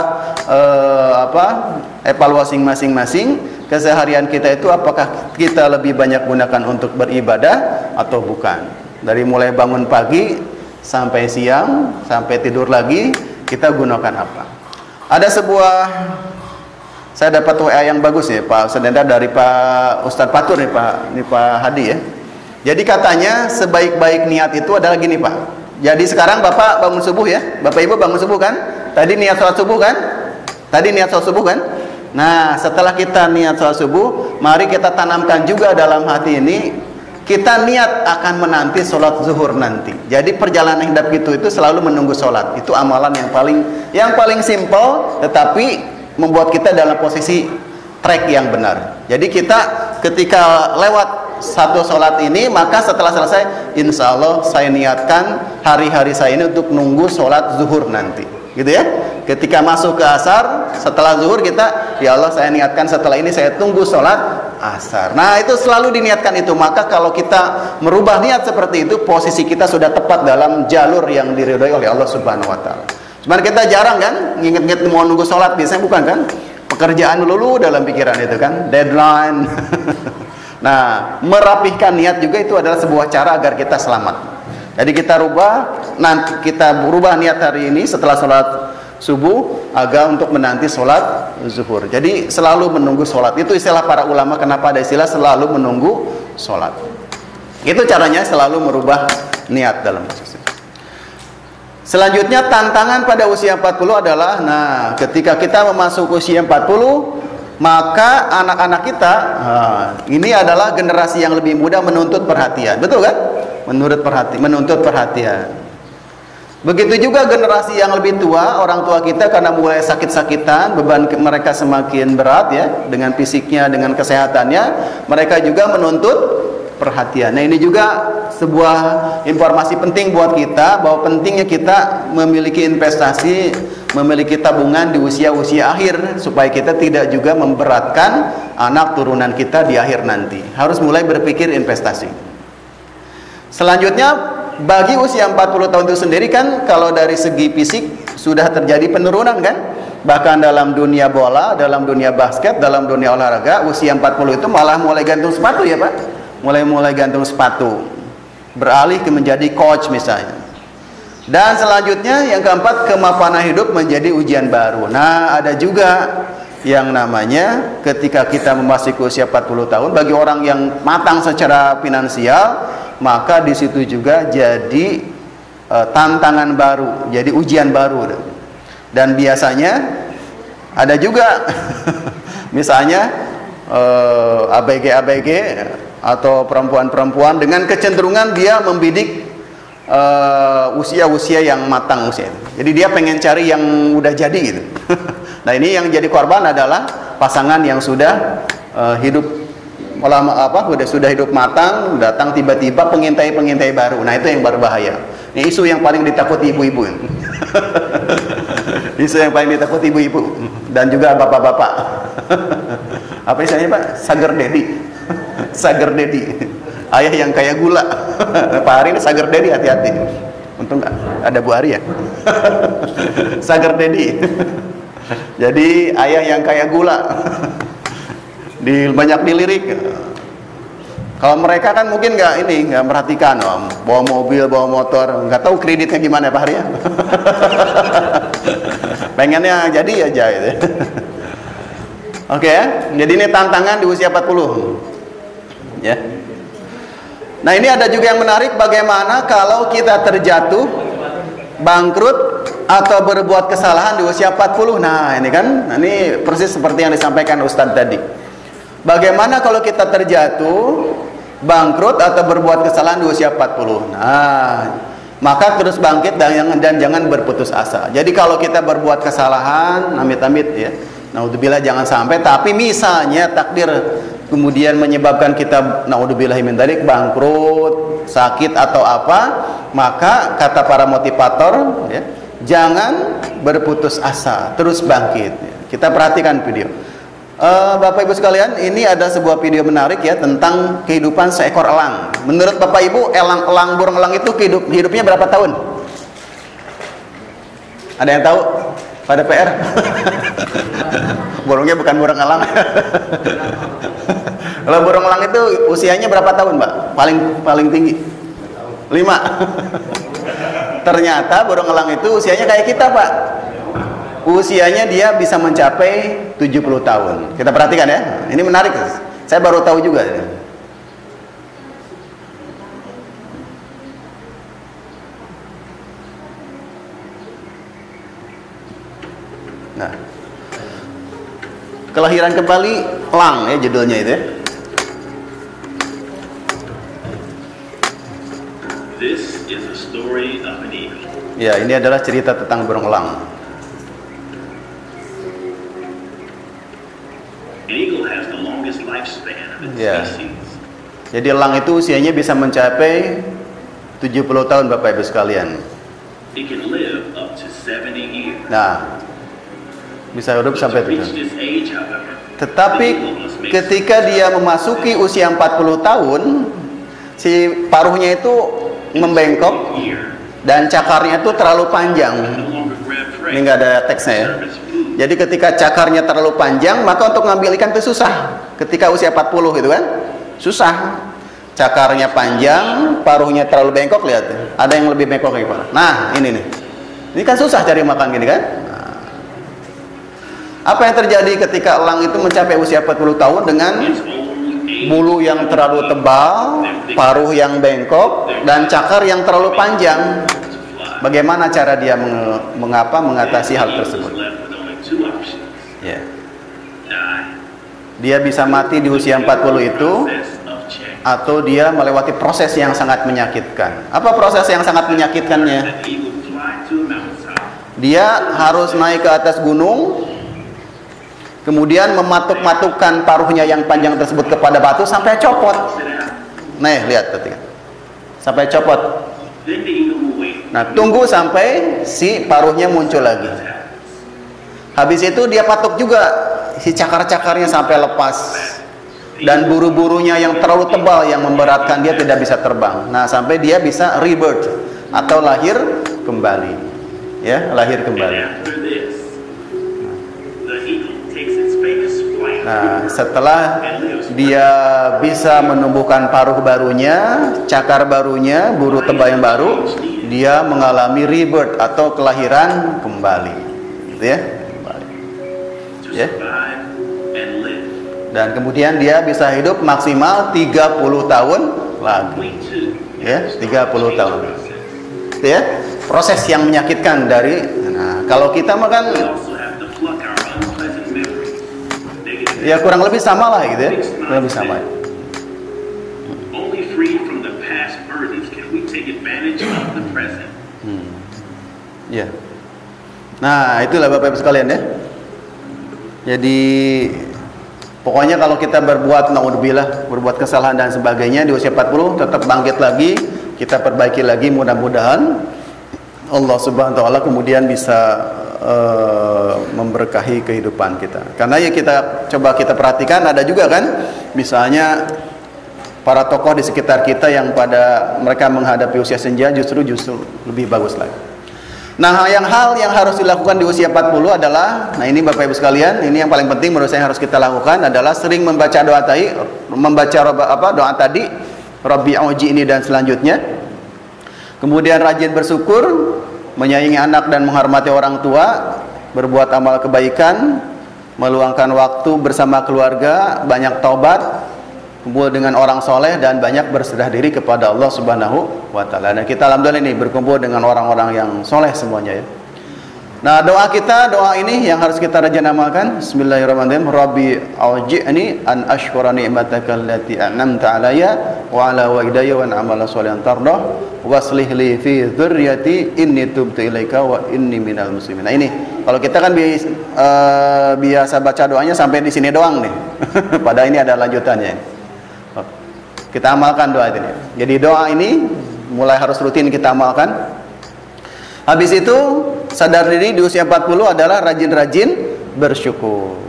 evaluasi masing-masing. Keseharian kita itu apakah kita lebih banyak gunakan untuk beribadah atau bukan? Dari mulai bangun pagi sampai siang, sampai tidur lagi, kita gunakan apa? Ada sebuah, saya dapat WA yang bagus ya, Pak Sedenda, dari Pak Ustadz Patur nih, Pak Hadi ya. Jadi katanya sebaik-baik niat itu adalah gini, Pak. Jadi sekarang Bapak bangun subuh ya, Bapak Ibu bangun subuh kan? Tadi niat sholat subuh kan? Tadi niat sholat subuh kan? Nah, setelah kita niat sholat subuh, mari kita tanamkan juga dalam hati ini, kita niat akan menanti sholat zuhur nanti. Jadi perjalanan hidup itu selalu menunggu sholat. Itu amalan yang paling simple, tetapi membuat kita dalam posisi track yang benar. Jadi kita ketika lewat satu sholat ini, maka setelah selesai, insya Allah saya niatkan hari-hari saya ini untuk nunggu sholat zuhur nanti. Gitu ya. Ketika masuk ke asar, setelah zuhur kita, ya Allah saya niatkan setelah ini saya tunggu sholat asar. Nah, itu selalu diniatkan itu. Maka kalau kita merubah niat seperti itu, posisi kita sudah tepat dalam jalur yang diridhoi oleh Allah Subhanahu wa ta'ala. Cuman kita jarang kan nginget-nginget mau nunggu sholat, biasanya bukan kan? Pekerjaan dulu dalam pikiran itu kan, deadline. Nah, merapihkan niat juga itu adalah sebuah cara agar kita selamat. Jadi kita berubah niat hari ini setelah sholat subuh agar untuk menanti sholat zuhur. Jadi selalu menunggu sholat. Itu istilah para ulama, kenapa ada istilah selalu menunggu sholat. Itu caranya selalu merubah niat dalam proses. Selanjutnya tantangan pada usia 40 adalah, nah ketika kita memasuki usia 40, maka anak-anak kita ini adalah generasi yang lebih muda menuntut perhatian. Betul kan? Menuntut perhatian. Begitu juga generasi yang lebih tua, orang tua kita karena mulai sakit-sakitan, beban mereka semakin berat ya, dengan fisiknya, dengan kesehatannya, mereka juga menuntut perhatian. Nah, ini juga sebuah informasi penting buat kita, bahwa pentingnya kita memiliki investasi, memiliki tabungan di usia-usia akhir, supaya kita tidak juga memberatkan anak turunan kita di akhir nanti. Harus mulai berpikir investasi. Selanjutnya, bagi usia 40 tahun itu sendiri kan, kalau dari segi fisik sudah terjadi penurunan kan. Bahkan dalam dunia bola, dalam dunia basket, dalam dunia olahraga, usia 40 itu malah mulai gantung sepatu ya Pak. Mulai gantung sepatu, beralih ke menjadi coach misalnya. Dan selanjutnya yang keempat, kemapanan hidup menjadi ujian baru. Nah, ada juga yang namanya ketika kita memasuki usia 40 tahun, bagi orang yang matang secara finansial, maka di situ juga jadi tantangan baru, jadi ujian baru. Dan biasanya ada juga misalnya ABG atau perempuan-perempuan dengan kecenderungan dia membidik usia-usia yang matang usia. Jadi dia pengen cari yang udah jadi gitu. Nah, ini yang jadi korban adalah pasangan yang sudah hidup sudah hidup matang, datang tiba-tiba pengintai baru. Nah, itu yang berbahaya. Ini isu yang paling ditakuti ibu-ibu. Isu yang paling ditakuti ibu-ibu dan juga bapak-bapak. Apa istilahnya Pak? Sugar daddy. Sugar daddy. Ayah yang kayak gula. Pak Hari ini sugar daddy, hati-hati. Untung ada Bu Ari ya. Sugar daddy. Jadi ayah yang kayak gula. Banyak dilirik. Kalau mereka kan mungkin nggak merhatikan, bawa mobil, bawa motor, nggak tahu kreditnya gimana Pak Hari ya. Pengennya jadi aja gitu. Oke ya. Jadi ini tantangan di usia 40. Ya. Nah, ini ada juga yang menarik, bagaimana kalau kita terjatuh, bangkrut, atau berbuat kesalahan di usia 40. Nah, ini kan, ini persis seperti yang disampaikan Ustadz tadi. Bagaimana kalau kita terjatuh, bangkrut atau berbuat kesalahan di usia 40? Nah, maka terus bangkit dan jangan berputus asa. Jadi kalau kita berbuat kesalahan, amit-amit ya, naudzubillah jangan sampai. Tapi misalnya takdir kemudian menyebabkan kita naudzubillah min dzalik bangkrut, sakit atau apa, maka kata para motivator ya, jangan berputus asa, terus bangkit. Kita perhatikan video. Bapak Ibu sekalian, ini ada sebuah video menarik ya tentang kehidupan seekor elang. Menurut Bapak Ibu, burung elang itu hidupnya berapa tahun? Ada yang tahu? Pada PR? Burungnya bukan burung elang. Kalau burung elang itu usianya berapa tahun, Mbak? Paling tinggi? 5. Ternyata burung elang itu usianya kayak kita, Pak. Usianya dia bisa mencapai 70 tahun. Kita perhatikan ya. Ini menarik. Saya baru tahu juga. Nah, kelahiran kembali elang ya judulnya itu ya. This is a story of an eagle. Ya, ini adalah cerita tentang burung elang. An eagle has the longest lifespan of its species. Jadi elang itu usianya bisa mencapai 70 tahun Bapak Ibu sekalian. It can live up to 70 years. Nah, bisa hidup sampai To reach 70. this age, however, Tetapi ketika dia memasuki usia 40 tahun, si paruhnya itu membengkok dan cakarnya itu terlalu panjang. Ini nggak ada teksnya ya. Jadi ketika cakarnya terlalu panjang, maka untuk ngambil ikan itu susah. Ketika usia 40 gitu kan, susah. Cakarnya panjang, paruhnya terlalu bengkok, lihat. Ada yang lebih bengkok lagi, Pak. Nah, ini nih. Ini kan susah cari makan gini kan? Nah. Apa yang terjadi ketika elang itu mencapai usia 40 tahun dengan bulu yang terlalu tebal, paruh yang bengkok, dan cakar yang terlalu panjang? Bagaimana cara dia mengatasi hal tersebut? Ya. Dia bisa mati di usia 40 itu, atau dia melewati proses yang sangat menyakitkan. Apa proses yang sangat menyakitkannya? Dia harus naik ke atas gunung, kemudian mematuk-matukkan paruhnya yang panjang tersebut kepada batu sampai copot. Nih, lihat tadi. Sampai copot. Nah, tunggu sampai si paruhnya muncul lagi. Habis itu dia patuk juga si cakar-cakarnya sampai lepas. Dan buru-burunya yang terlalu tebal yang memberatkan dia tidak bisa terbang. Nah, sampai dia bisa rebirth atau lahir kembali. Ya, lahir kembali. Nah, setelah dia bisa menumbuhkan paruh barunya, cakar barunya, buru tebal yang baru, dia mengalami rebirth atau kelahiran kembali. Gitu ya. Ya. Dan kemudian dia bisa hidup maksimal 30 tahun lagi. Ya, 30 tahun. Itu ya, proses yang menyakitkan dari kalau kita makan ya kurang lebih sama lah gitu ya. Kurang lebih sama. Ya. Nah, itulah Bapak Ibu sekalian ya. Jadi pokoknya kalau kita berbuat naudzubillah, berbuat kesalahan dan sebagainya di usia 40 tetap bangkit lagi, kita perbaiki lagi, mudah-mudahan Allah Subhanahu wa taala kemudian bisa memberkahi kehidupan kita. Karena ya kita coba perhatikan ada juga kan misalnya para tokoh di sekitar kita yang pada mereka menghadapi usia senja justru lebih bagus lagi. Nah, hal yang harus dilakukan di usia 40 adalah, nah ini Bapak Ibu sekalian, ini yang paling penting menurut saya yang harus kita lakukan adalah sering membaca doa tadi, Rabbi auji ini dan selanjutnya. Kemudian rajin bersyukur, menyayangi anak dan menghormati orang tua, berbuat amal kebaikan, meluangkan waktu bersama keluarga, banyak taubat, kumpul dengan orang soleh dan banyak berserah diri kepada Allah Subhanahu wa taala. Nah, kita alhamdulillah ini berkumpul dengan orang-orang yang soleh semuanya ya. Nah, doa kita, doa ini yang harus kita rajin amalkan. Bismillahirrahmanirrahim. Rabbi auji'ni an ashkura ni'mataka allati an'amta 'alayya wa 'ala walidayya wa an a'mala sholihan tardah waslih li fi dzurriyyati inni tubtu ilaika wa inni minal muslimin. Nah, ini kalau kita kan biasa baca doanya sampai di sini doang nih. Padahal ini ada lanjutannya. Kita amalkan doa ini. Jadi doa ini mulai harus rutin kita amalkan. Habis itu sadar diri di usia 40 adalah rajin-rajin bersyukur.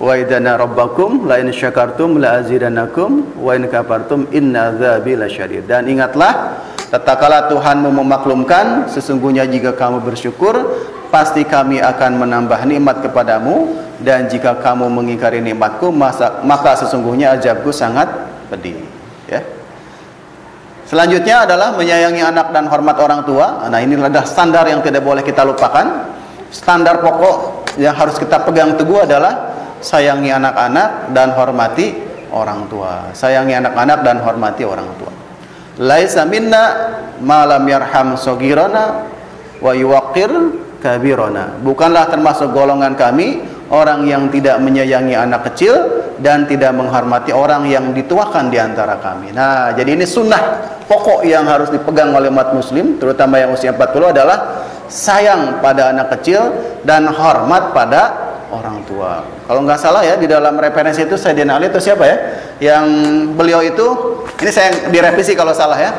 Wa idana rabbakum la in syakartum la azidannakum wa in kafartum inna adzabi lasyadid. Dan ingatlah tatkala Tuhanmu memaklumkan, sesungguhnya jika kamu bersyukur pasti kami akan menambah nikmat kepadamu, dan jika kamu mengingkari nikmatku maka sesungguhnya azabku sangat pedih. Ya. Selanjutnya adalah menyayangi anak dan hormat orang tua. Nah, ini adalah standar yang tidak boleh kita lupakan. Standar pokok yang harus kita pegang teguh adalah sayangi anak-anak dan hormati orang tua. Sayangi anak-anak dan hormati orang tua. Laisa minna ma lam yarham saghirana wa yuwaqqir kabirana. Bukanlah termasuk golongan kami orang yang tidak menyayangi anak kecil dan tidak menghormati orang yang dituakan di antara kami. Nah, jadi ini sunnah pokok yang harus dipegang oleh umat muslim, terutama yang usia 40 adalah sayang pada anak kecil dan hormat pada orang tua. Kalau nggak salah ya, di dalam referensi itu Sayyidina Ali itu siapa ya? Yang beliau itu, ini saya direvisi kalau salah ya.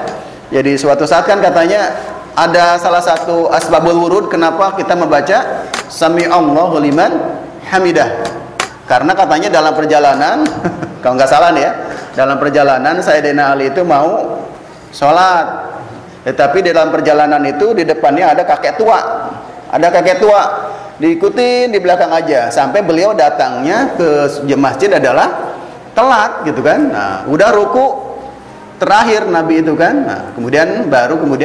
Jadi suatu saat kan katanya ada salah satu asbabul wurud kenapa kita membaca Sami'allahu liman hamidah. Karena katanya dalam perjalanan, kalau nggak salah nih ya, dalam perjalanan Sayyidina Ali itu mau sholat, tetapi dalam perjalanan itu di depannya ada kakek tua, diikutin di belakang aja, sampai beliau datangnya ke masjid adalah telat gitu kan. Nah, udah ruku terakhir Nabi itu kan. Nah, kemudian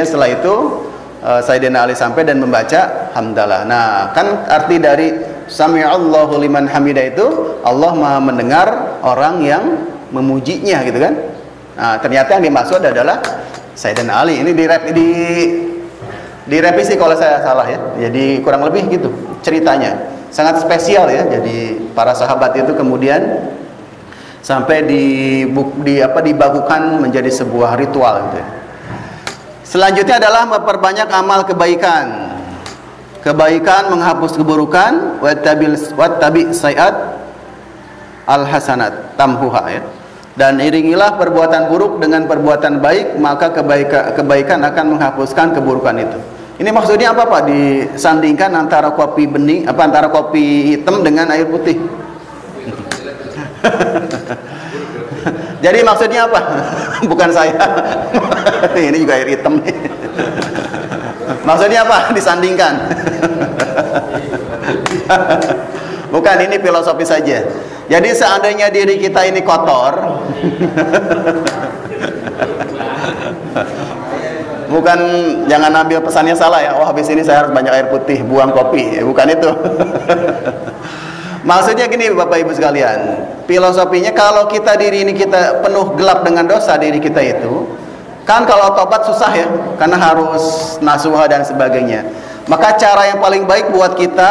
setelah itu Sayyidina Ali sampai dan membaca hamdalah. Nah, kan arti dari Sami'allahu liman hamidah itu Allah Maha mendengar orang yang memujinya gitu kan. Nah, ternyata yang dimaksud adalah Sayyidina Ali. Ini direvisi kalau saya salah ya. Jadi kurang lebih gitu ceritanya. Sangat spesial ya. Jadi para sahabat itu kemudian sampai dibakukan menjadi sebuah ritual gitu ya. Selanjutnya adalah memperbanyak amal kebaikan. Kebaikan menghapus keburukan, wattabi sayiat al-hasanat tamhuha ya. Dan iringilah perbuatan buruk dengan perbuatan baik, maka kebaikan akan menghapuskan keburukan itu. Ini maksudnya apa Pak? Disandingkan antara kopi bening, antara kopi hitam dengan air putih. Jadi maksudnya apa? Bukan saya. Ini juga air hitam nih. Maksudnya apa? Disandingkan. Bukan, ini filosofi saja. Jadi seandainya diri kita ini kotor, bukan, jangan ambil pesannya salah ya. Oh, habis ini saya harus banyak air putih, buang kopi. Bukan itu. Maksudnya gini Bapak Ibu sekalian, filosofinya kalau diri ini kita penuh gelap dengan dosa, diri kita itu kan kalau tobat susah ya, karena harus nasuha dan sebagainya. Maka cara yang paling baik buat kita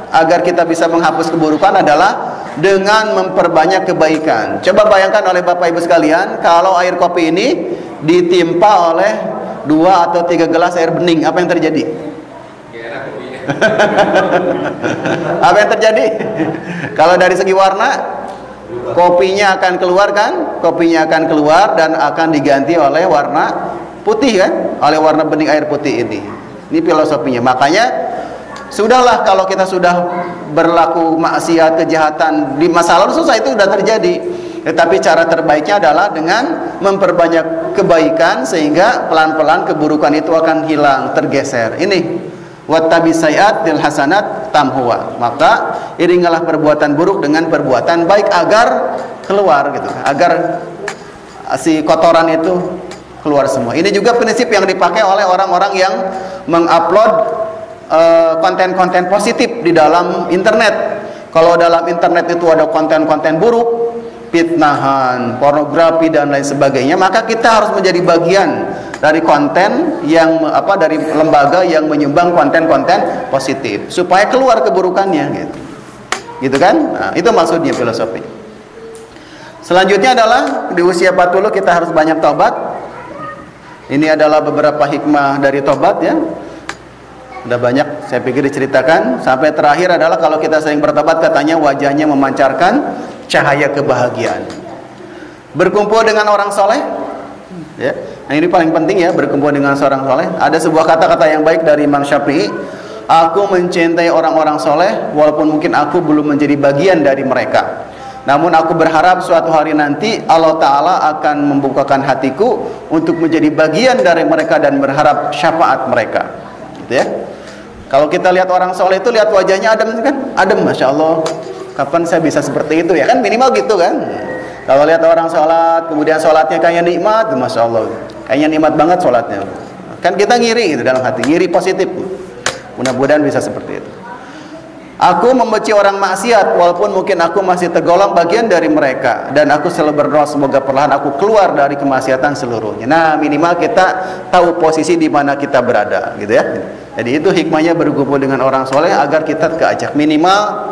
agar kita bisa menghapus keburukan adalah dengan memperbanyak kebaikan. Coba bayangkan oleh Bapak Ibu sekalian, kalau air kopi ini ditimpa oleh 2 atau 3 gelas air bening, apa yang terjadi? Apa yang terjadi? Kalau dari segi warna, kopinya akan keluar kan? Kopinya akan keluar dan akan diganti oleh warna putih kan? Oleh warna bening air putih ini. Ini filosofinya. Makanya sudahlah kalau kita sudah berlaku maksiat, kejahatan di masa lalu susah, itu sudah terjadi. Tetapi cara terbaiknya adalah dengan memperbanyak kebaikan sehingga pelan-pelan keburukan itu akan hilang, tergeser. Ini wattabi sayiatil hasanat tamhuwa. Maka iringilah perbuatan buruk dengan perbuatan baik agar keluar gitu, agar si kotoran itu keluar semua. Ini juga prinsip yang dipakai oleh orang-orang yang mengupload konten-konten positif di dalam internet. Kalau dalam internet itu ada konten-konten buruk, fitnahan, pornografi dan lain sebagainya, maka kita harus menjadi bagian dari konten yang dari lembaga yang menyumbang konten-konten positif supaya keluar keburukannya gitu kan. Nah, itu maksudnya filosofi. Selanjutnya adalah di usia 40 kita harus banyak tobat. Ini adalah beberapa hikmah dari tobat ya. Udah banyak saya pikir diceritakan. Sampai terakhir adalah kalau kita sering bertobat katanya wajahnya memancarkan cahaya kebahagiaan. Berkumpul dengan orang soleh ya. Nah ini paling penting ya, berkumpul dengan seorang soleh. Ada sebuah kata-kata yang baik dari Imam Syafi'i, aku mencintai orang-orang soleh walaupun mungkin aku belum menjadi bagian dari mereka, namun aku berharap suatu hari nanti Allah Ta'ala akan membukakan hatiku untuk menjadi bagian dari mereka dan berharap syafaat mereka gitu ya. Kalau kita lihat orang soleh itu lihat wajahnya adem kan, adem, Masya Allah, kapan saya bisa seperti itu ya kan, minimal gitu kan. Kalau lihat orang sholat, kemudian sholatnya kayak nikmat, Masya Allah, kayaknya nikmat banget sholatnya. Kan kita ngiri gitu dalam hati, ngiri positif. Mudah-mudahan bisa seperti itu. Aku membenci orang maksiat, walaupun mungkin aku masih tergolong bagian dari mereka, dan aku selalu berdoa semoga perlahan aku keluar dari kemaksiatan seluruhnya. Nah, minimal kita tahu posisi di mana kita berada, gitu ya. Jadi itu hikmahnya berkumpul dengan orang soleh agar kita keajak. Minimal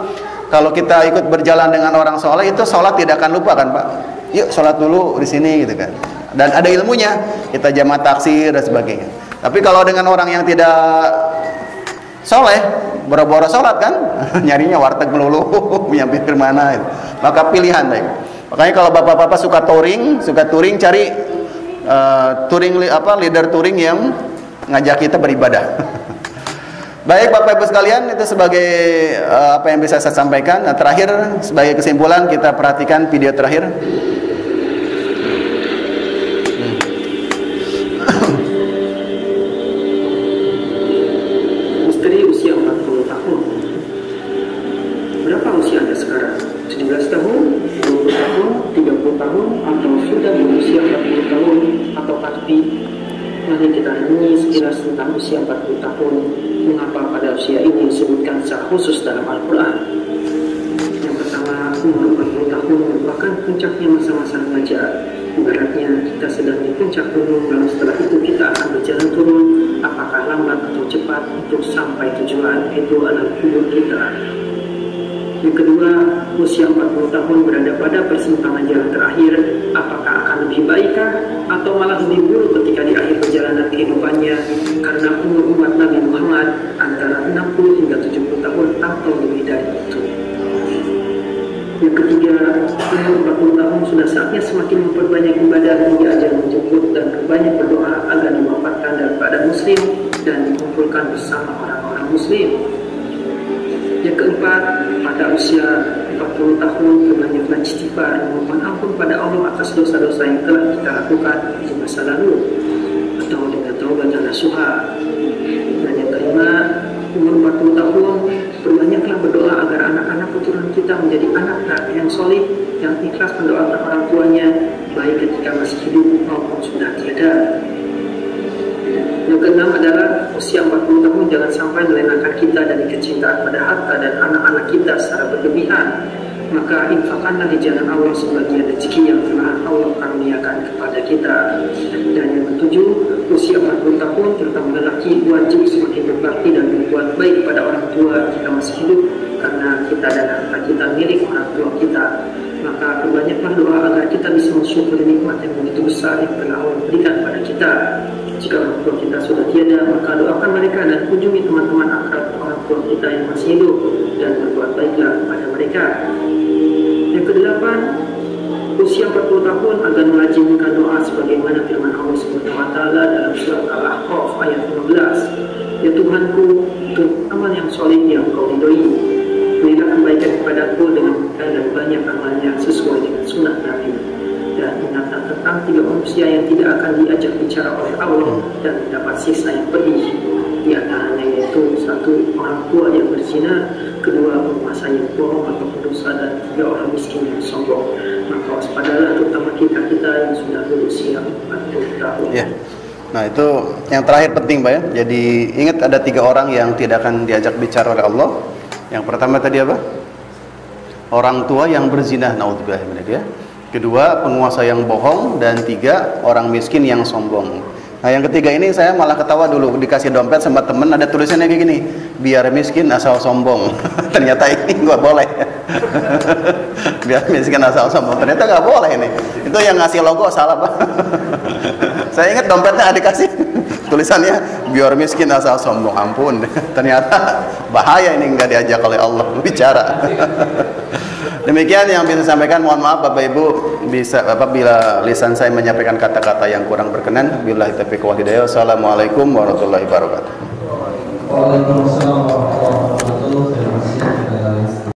kalau kita ikut berjalan dengan orang soleh itu sholat tidak akan lupa kan Pak. Yuk sholat dulu di sini gitu kan. Dan ada ilmunya, kita jamaah taksir dan sebagainya. Tapi kalau dengan orang yang tidak soleh, boro-boro sholat kan, nyarinya warteg melulu, punya pikir mana. Maka pilihan baik. Makanya kalau bapak-bapak suka touring cari leader touring yang ngajak kita beribadah. Baik Bapak Ibu sekalian, itu sebagai apa yang bisa saya sampaikan. Nah, terakhir sebagai kesimpulan kita perhatikan video terakhir. Misteri usia 40 tahun. Berapa usia Anda sekarang? 19 tahun, 20 tahun, 30 tahun, atau sudah berusia 40 tahun atau lebih? Mari kita renungi sekilas tentang usia 40 tahun. Mengapa pada usia ini disebutkan secara khusus dalam Al-Quran? Yang pertama, umur 40 tahun merupakan puncaknya masa-masa remaja. Ibaratnya kita sedang di puncak gunung, lalu setelah itu kita akan berjalan turun. Apakah lambat atau cepat untuk sampai tujuan? Itu adalah umur kita. Yang kedua, usia 40 tahun berada pada persimpangan jalan terakhir. Apakah akan lebih baikkah atau malah lebih buruk ketika di akhir perjalanan kehidupannya? Karena umur umat Nabi Muhammad antara 60 hingga 70 tahun atau lebih dari itu. Yang ketiga, umur 40 tahun sudah saatnya semakin memperbanyak ibadah hingga ajal menjemput dan banyak berdoa agar diwafatkan daripada muslim dan dikumpulkan bersama orang-orang muslim. Yang keempat, pada usia 40 tahun perbanyaklah istighfar, memohon ampun pada Allah atas dosa-dosa yang telah kita lakukan di masa lalu atau dengan taubat dan nasuha. Dan yang kelima, umur 40 tahun perbanyaklah berdoa agar anak-anak keturunan kita menjadi anak yang solih, yang ikhlas mendoakan orang tuanya baik ketika masih hidup maupun sudah tiada. Yang keenam adalah usia 40 tahun jangan sampai melenakan kita dari kecintaan pada harta dan anak-anak kita secara berlebihan. Maka infakkanlah di jalan Allah sebagian rezeki yang telah Allah karuniakan kepada kita. Dan yang ketujuh, usia 40 tahun terutama lelaki wajib semakin berbakti dan berbuat baik pada orang tua jika masih hidup, karena kita dan harta kita milik orang tua kita. Maka perbanyaklah doa agar kita bisa mensyukuri nikmat yang begitu besar yang telah Allah berikan pada kita. Jika orang tua kita sudah tiada, maka doakan mereka dan kunjungi teman-teman akrab orang tua kita yang masih hidup dan berbuat baiklah kepada mereka. Yang kedelapan, usia 40 tahun agar melazimkan doa sebagaimana firman Allah SWT dalam surat Al-Ahqaf ayat 15. Ya Tuhanku, untuk amal yang soleh yang Kau ridhoi, berilah kebaikan kepadaku dengan dan banyak amalnya sesuai dengan sunnah Nabi. Dan ingatlah tentang 3 manusia yang tidak akan diajak bicara oleh Allah dan mendapat siksa yang pedih. Di antaranya yaitu 1, orang tua yang berzina, 2, penguasa yang bohong atau pendosa, dan 3, orang miskin yang sombong. Maka waspadalah terutama kita yang sudah berusia 40 tahun. Ya. Nah itu yang terakhir penting Pak ya. Jadi ingat ada 3 orang yang tidak akan diajak bicara oleh Allah. Yang pertama tadi apa? Orang tua yang berzina, naudzubillah min dzalik ya. Kedua, penguasa yang bohong, dan 3, orang miskin yang sombong. Nah yang ketiga ini saya malah ketawa dulu, dikasih dompet sama temen ada tulisannya kayak gini, biar miskin asal sombong. Ternyata ini nggak boleh. Biar miskin asal sombong, ternyata nggak boleh ini. Itu yang ngasih logo salah Pak. Saya ingat dompetnya dikasih tulisannya biar miskin asal sombong, ampun. Ternyata bahaya ini, nggak diajak oleh Allah bicara. Demikian yang bisa saya sampaikan. Mohon maaf Bapak Ibu bisa apabila lisan saya menyampaikan kata-kata yang kurang berkenan. Billahi taufiq wal hidayah. Assalamualaikum warahmatullahi wabarakatuh. Waalaikumsalam.